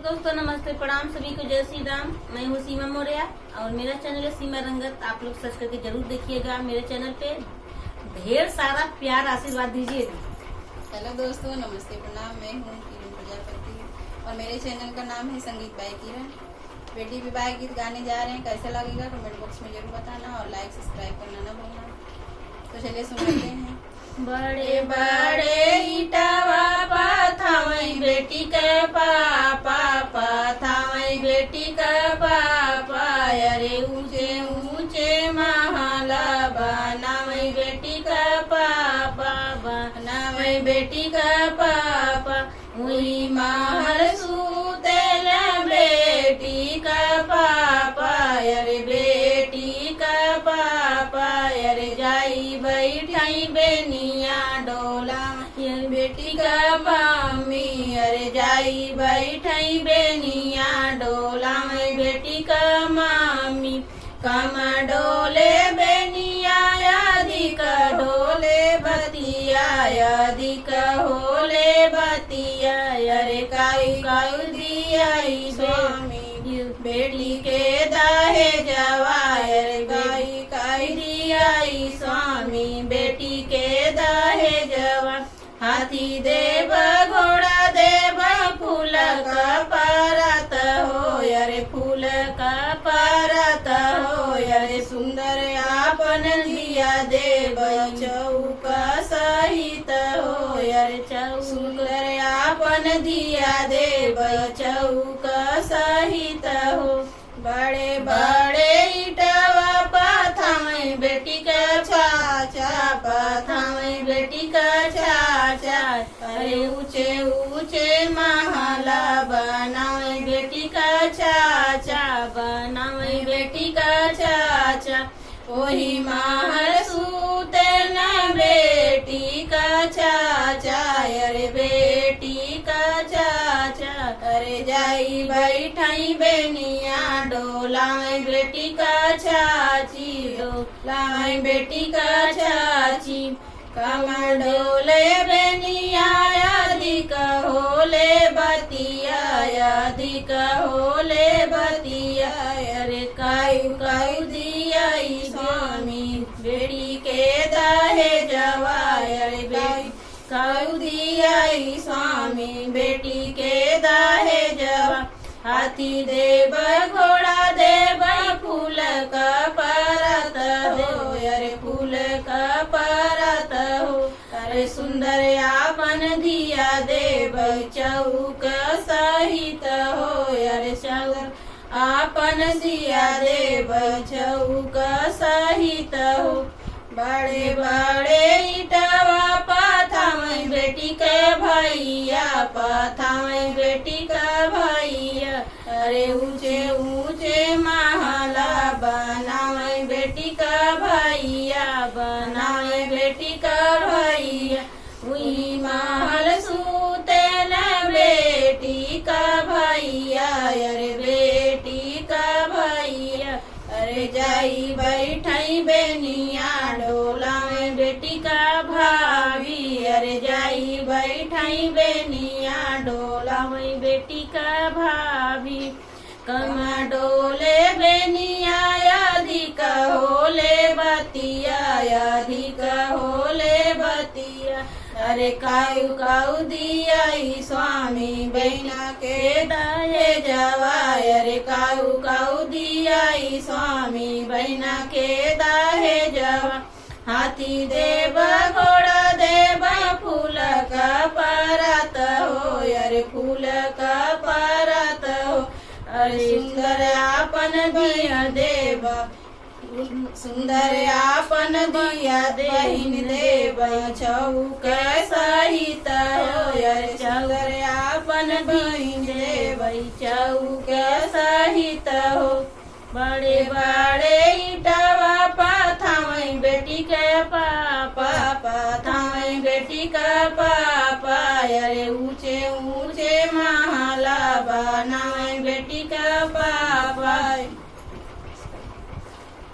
दोस्तों नमस्ते, प्रणाम सभी को, जय श्री राम। मैं हूँ सीमा मौर्य और मेरा चैनल है सीमा रंगत। आप लोग सर्च करके जरूर देखिएगा। मेरे चैनल पे ढेर सारा प्यार आशीर्वाद दीजिए। हेलो दोस्तों, नमस्ते, प्रणाम। मैं हूँ किरण प्रजापति और मेरे चैनल का नाम है संगीत बाय किरण। बेटी विवाह गीत गाने जा रहे हैं, कैसा लगेगा कमेंट बॉक्स में जरूर बताना और लाइक सब्सक्राइब करना ना भूलना। तो चलिए सुनाते हैं। बड़े बड़े इटावा पाथावई बेटी के पापा, पाथावई बेटी का पापा, अरे ऊंचे ऊंचे महला बनावई बेटी का पापा, बनावई बेटी का पापा। वही महल सूतेल बेटी का पापा, अरे बेटी का पापा, अरे जाई बैठाई बेनिया डोला बेटी का मम्मी, अरे जाई बैठाई बेनिया डोला में बेटी का मम्मी। कम डोले बेनिया अधिक डोले बतिया, अधिक होले बतिया, अरे काई काई दिया स्वामी बेटी के दाहे जवायर, काई काई दिया स्वामी बेटी के दाहे जवा। हाथी देव घोड़ा देव फूल का पारत हो, अरे फूल का पारत हो, अरे सुंदर आपन दिया देव चौक सहित हो, अरे सुंदर आपन दिया देव चौक सहित हो। बड़े बड़े इटवा पाथावई बेटी का चाचा, पाथावई बेटी का चाचा, अरे ऊंचे ऊंचे महला बनावई बेटी का चाचा, बनावई बेटी का चाचा। वही महल सूते न बेटी का चाचा, अरे बेटी का चाचा, अरे जाई बैठाई बेनिया डोला में बेटी का चाची, डोला में बेटी का चाची। कम डोले बेनिया अधिक होले बतिया, अधिक होले बतिया, अरे कायु कायु दिया स्वामी बेटी के दाहे जवा, अरे बेटी कायु दिया स्वामी बेटी के दाहे जवा। हाथी देव घोड़ा देव फूल का परत हो, अरे फूल का परत हो, अरे सुंदर आपन दिया देव चौक सहित हो, अरे चौक आपन दिया देव चौक सहित हो। बड़े बड़े इटवा पाथावई बेटी के भैया, पाथावई बेटी का भैया, अरे ऊंचे ऊंचे महला बनावई बेटी का भैया, बनावई बेटी का भैया। वही महल सूतेल बेटी का भैया, अरे बेटी का भैया, अरे जाई बैठाई बेनिया डोला में बेटी का भाभी, अरे जाई बैठाई बेनिया डोला में बेटी का भाभी। कम डोले बेनिया अधिक होले बतिया, अधिक होले बतिया, अरे कायु कायु दिया स्वामी बहना के दाहे जवा, अरे कायु कायु दिया स्वामी बहना के दाहे जवा। हाथी देव घोड़ा देव फूल का परत हो, अरे फूल का परत हो, अरे सुंदर आपन दिया देव, सुंदर आपन दिया बहिन देव चौक सहित हो, अरे सुंदर आपन बहिन देव चौक सहित हो। बड़े बड़े इटवा पाथावई बेटी के पापा, पाथावई बेटी का पापा, अरे ऊंचे ऊंचे महला बना